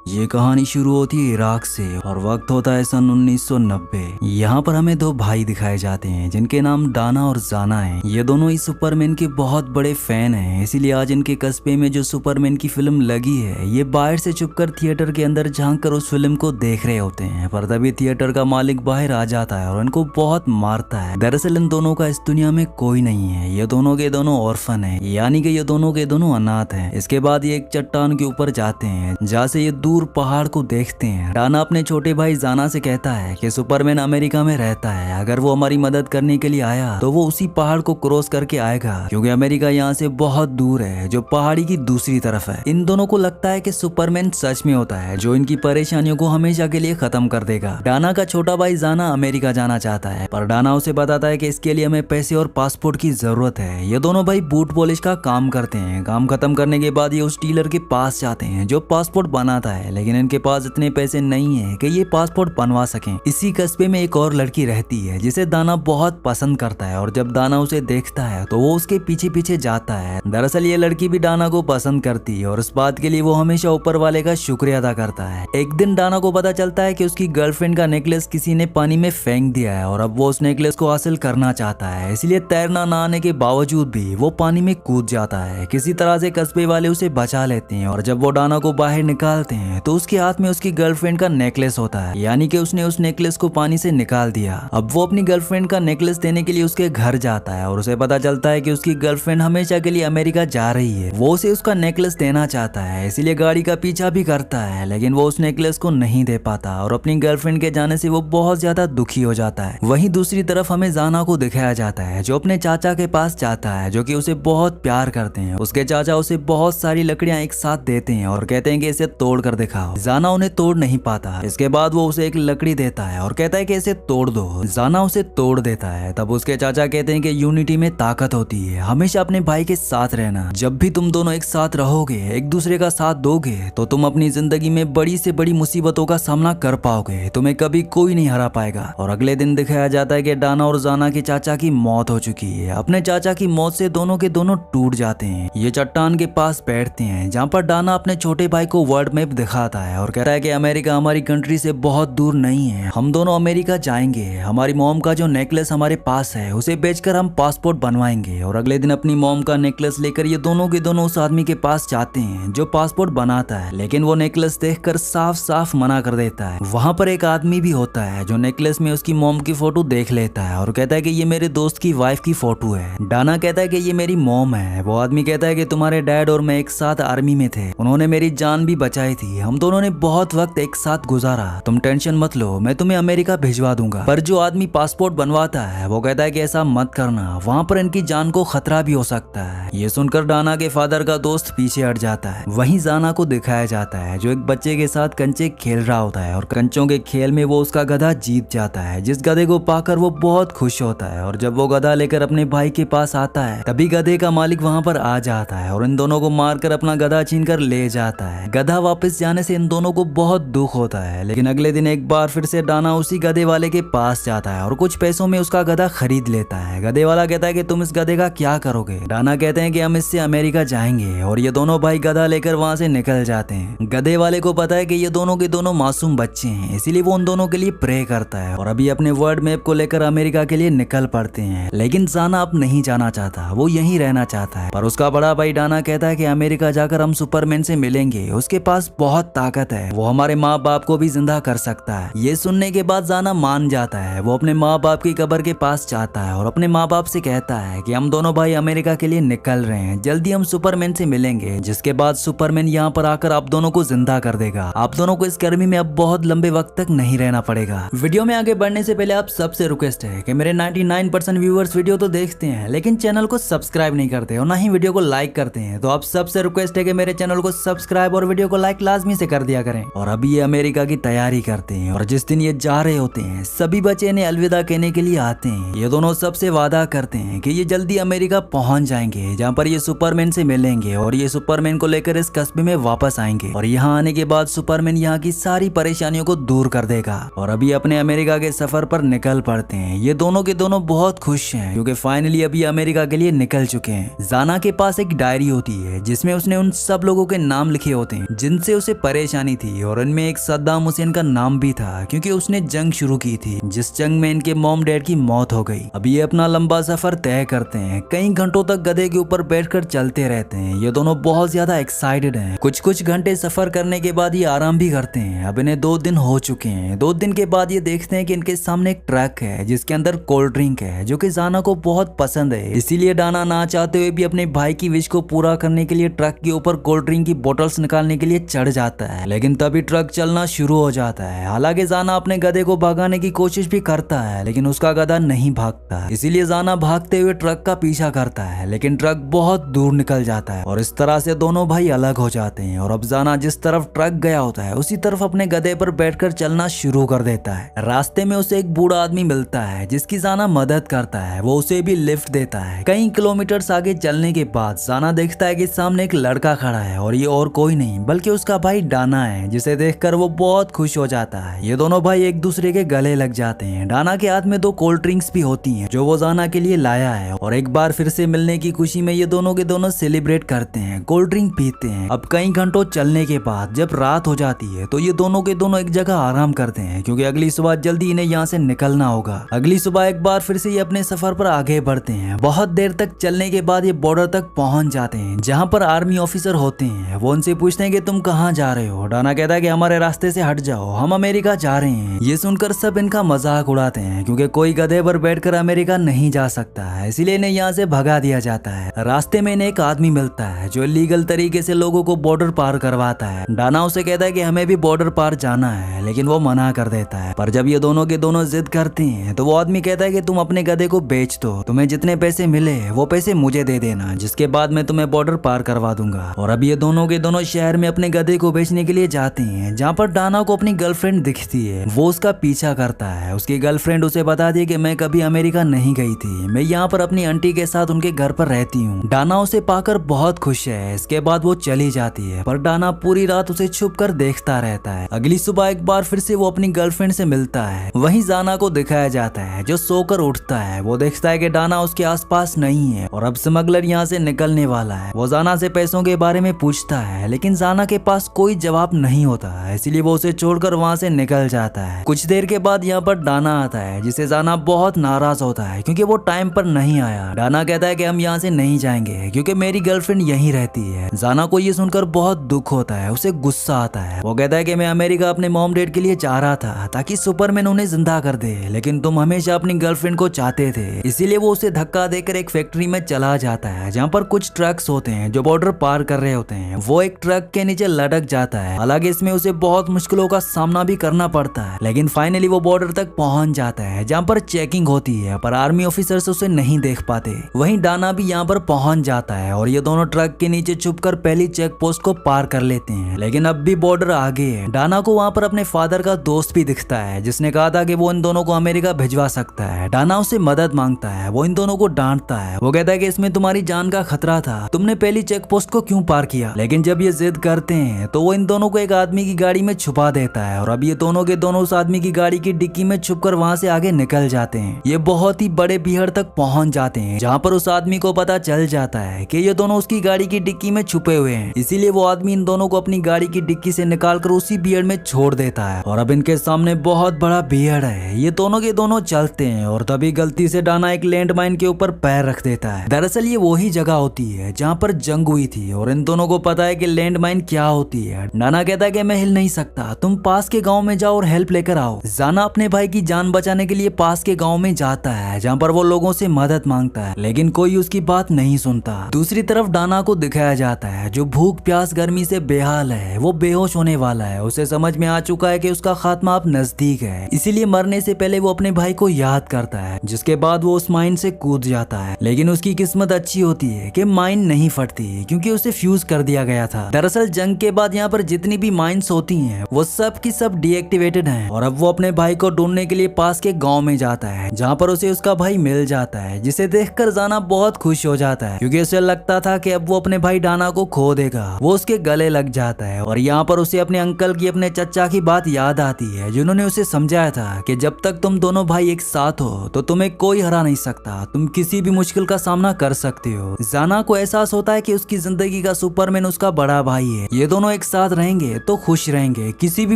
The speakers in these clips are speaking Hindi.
ये कहानी शुरू होती है इराक से और वक्त होता है सन 1990। यहाँ पर हमें दो भाई दिखाए जाते हैं जिनके नाम डाना और जाना हैं। ये दोनों ही सुपरमैन के बहुत बड़े फैन हैं, इसीलिए आज इनके कस्बे में जो सुपरमैन की फिल्म लगी है ये बाहर से छुपकर थिएटर के अंदर झांक कर उस फिल्म को देख रहे होते हैं। पर तभी थिएटर का मालिक बाहर आ जाता है और इनको बहुत मारता है। दरअसल इन दोनों का इस दुनिया में कोई नहीं है, ये दोनों के दोनों ऑर्फन है, यानी कि ये दोनों के दोनों अनाथ हैं। इसके बाद ये एक चट्टान के ऊपर जाते हैं जहाँ से ये दूर पहाड़ को देखते हैं। डाना अपने छोटे भाई जाना से कहता है कि सुपरमैन अमेरिका में रहता है, अगर वो हमारी मदद करने के लिए आया तो वो उसी पहाड़ को क्रॉस करके आएगा क्योंकि अमेरिका यहाँ से बहुत दूर है जो पहाड़ी की दूसरी तरफ है। इन दोनों को लगता है कि सुपरमैन सच में होता है जो इनकी परेशानियों को हमेशा के लिए खत्म कर देगा। डाना का छोटा भाई जाना अमेरिका जाना चाहता है पर डाना उसे बताता है कि इसके लिए हमें पैसे और पासपोर्ट की जरूरत है। ये दोनों भाई बूट पॉलिश का काम करते हैं। काम खत्म करने के बाद ये उस डीलर के पास जाते हैं जो पासपोर्ट बनाता है, लेकिन इनके पास इतने पैसे नहीं है कि ये पासपोर्ट बनवा सकें। इसी कस्बे में एक और लड़की रहती है जिसे दाना बहुत पसंद करता है और जब दाना उसे देखता है तो वो उसके पीछे पीछे जाता है। दरअसल ये लड़की भी डाना को पसंद करती है और इस बात के लिए वो हमेशा ऊपर वाले का शुक्रिया अदा करता है। एक दिन डाना को पता चलता है कि उसकी गर्लफ्रेंड का नेकलेस किसी ने पानी में फेंक दिया है और अब वो उस नेकलेस को हासिल करना चाहता है, इसलिए तैरना ना आने के बावजूद भी वो पानी में कूद जाता है। किसी तरह से कस्बे वाले उसे बचा लेते हैं और जब वो डाना को बाहर निकालते हैं तो उसके हाथ में उसकी गर्लफ्रेंड का नेकलेस होता है, यानी कि उसने उस नेकलेस को पानी से निकाल दिया। अब वो अपनी गर्लफ्रेंड का नेकलेस देने के लिए उसके घर जाता है और उसे पता चलता है कि उसकी गर्लफ्रेंड हमेशा के लिए अमेरिका जा रही है। वो उसे उसका नेकलेस देना चाहता है, इसीलिए गाड़ी का पीछा भी करता है, लेकिन वो उस नेकलेस को नहीं दे पाता और अपनी गर्लफ्रेंड के जाने से वो बहुत ज्यादा दुखी हो जाता है। वहीं दूसरी तरफ हमें जाना को दिखाया जाता है जो अपने चाचा के पास जाता है जो कि उसे बहुत प्यार करते हैं। उसके चाचा उसे बहुत सारी लकड़ियां एक साथ देते हैं और कहते हैं कि इसे तोड़ कर दिखाओ। जाना उन्हें तोड़ नहीं पाता। इसके बाद वो उसे एक लकड़ी देता है और कहता है कि इसे तोड़ दो। जाना उसे तोड़ देता है। तब उसके चाचा कहते हैं कि यूनिटी में ताकत होती है, हमेशा अपने भाई के साथ रहना। जब भी तुम दोनों एक साथ रहोगे, एक दूसरे का साथ दोगे तो तुम अपनी जिंदगी में बड़ी से बड़ी मुसीबतों का सामना कर पाओगे, तुम्हें कभी कोई नहीं हरा पाएगा। और अगले दिन दिखाया जाता है कि डाना और जाना के चाचा की मौत हो चुकी है। अपने चाचा की मौत से दोनों के दोनों टूट जाते हैं। ये चट्टान के पास बैठते हैं जहाँ पर डाना अपने छोटे भाई को वर्ल्ड मैप दिखाता है और कहता है कि अमेरिका हमारी कंट्री से बहुत दूर नहीं है, हम दोनों अमेरिका जाएंगे। हमारी मॉम का जो नेकलेस हमारे पास है उसे बेचकर हम पासपोर्ट बनवाएंगे। और अगले दिन अपनी मॉम का नेकलेस लेकर ये दोनों के दोनों उस आदमी के पास जाते हैं जो पासपोर्ट बनाता है, लेकिन वो नेकलेस देखकर साफ साफ मना कर देता है। वहाँ पर एक आदमी भी होता है जो नेकलेस में उसकी मॉम की फोटो देख लेता है और कहता है कि ये मेरे दोस्त की वाइफ की फोटो है। डाना कहता है कि ये मेरी मॉम है। वो आदमी कहता है कि तुम्हारे डैड और मैं एक साथ आर्मी में थे, उन्होंने मेरी जान भी बचाई थी, हम दोनों ने बहुत वक्त एक साथ गुजारा, तुम टेंशन मत लो, मैं तुम्हें अमेरिका भिजवा दूंगा। पर जो आदमी पासपोर्ट बनवाता है वो कहता है कि ऐसा मत करना, वहाँ पर इनकी जान को खतरा भी हो सकता है। ये सुनकर डाना के फादर का दोस्त पीछे हट जाता है। वहीं जाना को दिखाया जाता है जो एक बच्चे के साथ कंचे खेल रहा होता है और कंचों के खेल में वो उसका गधा जीत जाता है, जिस गधे को पाकर वो बहुत खुश होता है। और जब वो गधा लेकर अपने भाई के पास आता है तभी गधे का मालिक वहाँ पर आ जाता है और इन दोनों को मारकर अपना गधा छीन कर ले जाता है। गधा वापस जाने से इन दोनों को बहुत दुख होता है, लेकिन अगले दिन एक बार फिर से डाना उसी गधे वाले के पास जाता है और कुछ पैसों में उसका गधा खरीद लेता है। गधे वाला कहता है कि तुम इस गधे का क्या करोगे? डाना कहते हैं कि हम इससे अमेरिका जाएंगे और ये दोनों भाई गधा लेकर वहाँ से निकल जाते हैं। गधे वाले को पता है कि ये दोनों के दोनों मासूम बच्चे हैं, इसीलिए वो उन दोनों के लिए प्रे करता है और अभी अपने वर्ल्ड मैप को लेकर अमेरिका के लिए निकल पड़ते हैं। लेकिन जाना अब नहीं जाना चाहता, वो यहीं रहना चाहता है। पर उसका बड़ा भाई डाना कहता है कि अमेरिका जाकर हम सुपरमैन से मिलेंगे, उसके पास बहुत ताकत है, वो हमारे माँ बाप को भी जिंदा कर सकता है। ये सुनने के बाद जाना मान जाता है। वो अपने माँ बाप की कब्र के पास जाता है और अपने माँ बाप से कहता है कि हम दोनों भाई अमेरिका के लिए निकल रहे हैं, जल्दी हम सुपरमैन से मिलेंगे। जिसके बाद सुपरमैन यहाँ पर आकर आप दोनों को जिंदा कर देगा। आप दोनों को इस गर्मी में अब बहुत लंबे वक्त तक नहीं रहना पड़ेगा। वीडियो में आगे बढ़ने से पहले आप सबसे रिक्वेस्ट है कि मेरे 99% व्यूअर्स वीडियो तो देखते हैं लेकिन चैनल को सब्सक्राइब नहीं करते और ना ही वीडियो को लाइक करते हैं, तो आप सबसे रिक्वेस्ट है कि मेरे चैनल को सब्सक्राइब और वीडियो को लाइक लाजमी से कर दिया करें। और अभी ये अमेरिका की तैयारी करते हैं और जिस दिन ये जा रहे होते हैं सभी बच्चे इन्हें अलविदा कहने के लिए आते हैं। ये दोनों सबसे वादा करते हैं कि ये जल्दी अमेरिका पहुंच जाएंगे जहाँ पर ये सुपरमैन से मिलेंगे और ये सुपरमैन को लेकर इस कस्बे में वापस आएंगे और यहाँ आने के बाद सुपरमैन यहाँ की सारी परेशानियों को दूर कर देगा। और अभी अपने अमेरिका के सफर पर निकल पड़ते हैं। ये दोनों के दोनों बहुत खुश हैं क्योंकि फाइनली अभी अमेरिका के लिए निकल चुके हैं। जाना के पास एक डायरी होती है जिसमें उसने उन सब लोगों के नाम लिखे होते हैं जिनसे उसे परेशानी थी और इनमें एक सद्दाम हुसैन का नाम भी था क्योंकि उसने जंग शुरू की थी जिस जंग में इनके मॉम डैड की मौत हो गई। अब ये अपना लंबा सफर तय करते हैं, कई घंटों तक गधे के ऊपर बैठकर चलते रहते हैं। ये दोनों बहुत ज्यादा एक्साइटेड हैं। कुछ घंटे सफर करने के बाद ये आराम भी करते हैं। अब इन्हें 2 दिन हो चुके हैं। 2 दिन के बाद ये देखते हैं कि इनके सामने एक ट्रक है जिसके अंदर कोल्ड ड्रिंक है जो कि जाना को बहुत पसंद है। इसीलिए डाना ना चाहते हुए भी अपने भाई की विश को पूरा करने के लिए ट्रक के ऊपर कोल्ड ड्रिंक की बोतल्स निकालने के लिए चढ़ जाता है। लेकिन तभी ट्रक चलना शुरू हो जाता है। हालांकि जाना अपने गधे को भगाने की कोशिश भी करता है लेकिन उसका गधा नहीं भागता। इसीलिए जाना भागते हुए ट्रक का पीछा करता है लेकिन ट्रक बहुत दूर निकल जाता है और इस तरह से दोनों भाई अलग हो जाते हैं। और अब जाना जिस तरफ ट्रक गया होता है उसी तरफ अपने गधे पर बैठकर चलना शुरू कर देता है। रास्ते में उसे एक बूढ़ा आदमी मिलता है जिसकी जाना मदद करता है। वो उसे भी लिफ्ट देता है। कई किलोमीटर आगे चलने के बाद जाना देखता है कि सामने एक लड़का खड़ा है और ये और कोई नहीं बल्कि उसका भाई डाना है जिसे देखकर वो बहुत खुश हो जाता है। ये दोनों भाई एक दूसरे के गले लग जाते हैं। डाना के हाथ में 2 कोल्ड ड्रिंक्स भी होती हैं जो वो जाना के लिए लाया है और एक बार फिर से मिलने की खुशी में ये दोनों के दोनों सेलिब्रेट करते हैं, कोल्ड ड्रिंक पीते हैं। अब कई घंटों चलने के बाद जब रात हो जाती है तो ये दोनों के दोनों एक जगह आराम करते हैं क्योंकि अगली सुबह जल्दी इन्हें यहाँ से निकलना होगा। अगली सुबह एक बार फिर से ये अपने सफर पर आगे बढ़ते हैं। बहुत देर तक चलने के बाद ये बॉर्डर तक पहुंच जाते हैं जहाँ पर आर्मी ऑफिसर होते हैं। वो उनसे पूछते हैं कि तुम कहाँ जा रहे हो। डाना कहता है कि हमारे रास्ते से हट जाओ, हम अमेरिका जा रहे हैं। ये सुनकर सब इनका मजाक उड़ाते हैं क्योंकि कोई गधे पर बैठकर अमेरिका नहीं जा सकता है, इसीलिए इन्हें यहाँ से भगा दिया जाता है। रास्ते में इन्हें एक आदमी मिलता है जो लीगल तरीके से लोगों को बॉर्डर पार करवाता है। डाना उसे कहता है कि हमें भी बॉर्डर पार जाना है लेकिन वो मना कर देता है। पर जब ये दोनों के दोनों जिद करते हैं तो वो आदमी कहता है कि तुम अपने गधे को बेच दो, तुम्हें जितने पैसे मिले वो पैसे मुझे दे देना, जिसके बाद मैं तुम्हें बॉर्डर पार करवा दूंगा। और अब ये दोनों के दोनों शहर में अपने गधे को बेचने के लिए जाते हैं जहाँ पर डाना को अपनी गर्लफ्रेंड दिखती है। वो उसका पीछा करता है। उसकी गर्लफ्रेंड उसे बता दी कि मैं कभी अमेरिका नहीं गई थी, मैं यहाँ पर अपनी आंटी के साथ उनके घर पर रहती हूँ। डाना उसे पाकर बहुत खुश है। इसके बाद वो चली जाती है पर डाना पूरी रात उसे छुप कर देखता रहता है। अगली सुबह एक बार फिर से वो अपनी गर्लफ्रेंड से मिलता है। वहीं जाना को दिखाया जाता है जो सोकर उठता है। वो देखता है कि डाना उसके आसपास नहीं है और अब स्मगलर यहाँ से निकलने वाला है। वो जाना से पैसों के बारे में पूछता है लेकिन जाना के पास कोई जवाब नहीं होता है, इसीलिए वो उसे छोड़कर वहाँ से निकल जाता है। कुछ देर के बाद यहाँ पर डाना आता है जिसे जाना बहुत नाराज होता है क्योंकि वो टाइम पर नहीं आया। डाना कहता है कि हम यहाँ से नहीं जाएंगे क्योंकि मेरी गर्लफ्रेंड यहीं रहती है। जाना को ये सुनकर बहुत दुख होता है, उसे गुस्सा आता है। वो कहता है कि मैं अमेरिका अपने मॉम डैड के लिए जा रहा था ताकि सुपरमैन उन्हें जिंदा कर दे, लेकिन तुम हमेशा अपनी गर्लफ्रेंड को चाहते थे, इसीलिए वो उसे धक्का देकर एक फैक्ट्री में चला जाता है जहाँ पर कुछ ट्रक्स होते हैं जो बॉर्डर पार कर रहे होते हैं। वो एक ट्रक के नीचे लटक जाता है। हालांकि इसमें उसे बहुत मुश्किलों का सामना भी करना पड़ता है लेकिन फाइनली वो बॉर्डर तक पहुंच जाता है जहाँ पर चेकिंग होती है पर आर्मी ऑफिसर्स उसे नहीं देख पाते। वहीं डाना भी यहाँ पर पहुंच जाता है और ये दोनों ट्रक के नीचे छुपकर पहली चेक पोस्ट को पार कर लेते हैं। लेकिन अब भी बॉर्डर आगे है। डाना को वहाँ पर अपने फादर का दोस्त भी दिखता है जिसने कहा था कि वो इन दोनों को अमेरिका भिजवा सकता है। डाना उससे मदद मांगता है। वो इन दोनों को डांटता है। वो कहता है कि इसमें तुम्हारी जान का खतरा था, तुमने पहली चेक पोस्ट को क्यों पार किया। लेकिन जब ये जिद करते हैं तो वो इन दोनों को एक आदमी की गाड़ी में छुपा देता है और अब ये दोनों के दोनों उस आदमी की गाड़ी की डिक्की में छुपकर वहाँ से आगे निकल जाते हैं। ये बहुत ही बड़े बिहड़ तक पहुंच जाते हैं जहाँ पर उस आदमी को पता चल जाता है कि ये दोनों उसकी गाड़ी की डिक्की में छुपे हुए हैं। इसीलिए वो आदमी इन दोनों को अपनी गाड़ी की डिक्की से निकालकर उसी बिहड़ में छोड़ देता है और अब इनके सामने बहुत बड़ा बिहड़ है। ये दोनों के दोनों चलते हैं और तभी गलती से डाना एक लैंड माइन के ऊपर पैर रख देता है। दरअसल ये वही जगह होती है जहाँ पर जंग हुई थी और इन दोनों को पता है कि लैंड माइन क्या होती है। डाना कहता है कि मैं हिल नहीं सकता, तुम पास के गांव में जाओ और हेल्प लेकर आओ। जाना अपने भाई की जान बचाने के लिए पास के गांव में जाता है जहाँ पर वो लोगों से मदद मांगता है लेकिन कोई उसकी बात नहीं सुनता। दूसरी तरफ डाना को दिखाया जाता है जो भूख प्यास गर्मी से बेहाल है। वो बेहोश होने वाला है। उसे समझ में आ चुका है कि उसका खात्मा अब नजदीक है, इसीलिए मरने से पहले वो अपने भाई को याद करता है, जिसके बाद वो उस माइन से कूद जाता है। लेकिन उसकी किस्मत अच्छी होती है कि माइन नहीं फटती क्योंकि उसे फ्यूज कर दिया गया था। दरअसल जंग के बाद यहाँ पर जितनी भी माइंस होती हैं वो सब की सब डीएक्टिवेटेड हैं और अब वो अपने भाई को ढूंढने के लिए पास के गांव में जाता है जहाँ पर उसे उसका भाई मिल जाता है, जिसे देखकर जाना बहुत खुश हो जाता है क्योंकि उसे लगता था कि अब वो अपने भाई डाना को खो देगा। वो उसके गले लग जाता है और यहाँ पर उसे अपने अंकल की, अपने चचा की बात याद आती है जिन्होंने उसे समझाया था कि जब तक तुम दोनों भाई एक साथ हो तो तुम्हें कोई हरा नहीं सकता, तुम किसी भी मुश्किल का सामना कर सकते हो। जाना को एहसास होता है कि उसकी जिंदगी का सुपरमैन उसका बड़ा भाई है। ये दोनों एक साथ रहेंगे तो खुश रहेंगे, किसी भी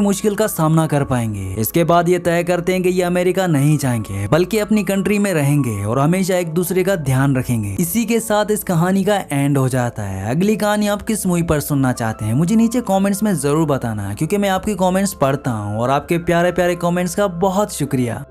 मुश्किल का सामना कर पाएंगे। इसके बाद ये तय करते हैं कि ये अमेरिका नहीं जाएंगे बल्कि अपनी कंट्री में रहेंगे और हमेशा एक दूसरे का ध्यान रखेंगे। इसी के साथ इस कहानी का एंड हो जाता है। अगली कहानी आप किस मूवी पर सुनना चाहते हैं मुझे नीचे कमेंट्स में जरूर बताना, क्योंकि मैं आपके कमेंट्स पढ़ता हूँ और आपके प्यारे प्यारे कमेंट्स का बहुत शुक्रिया।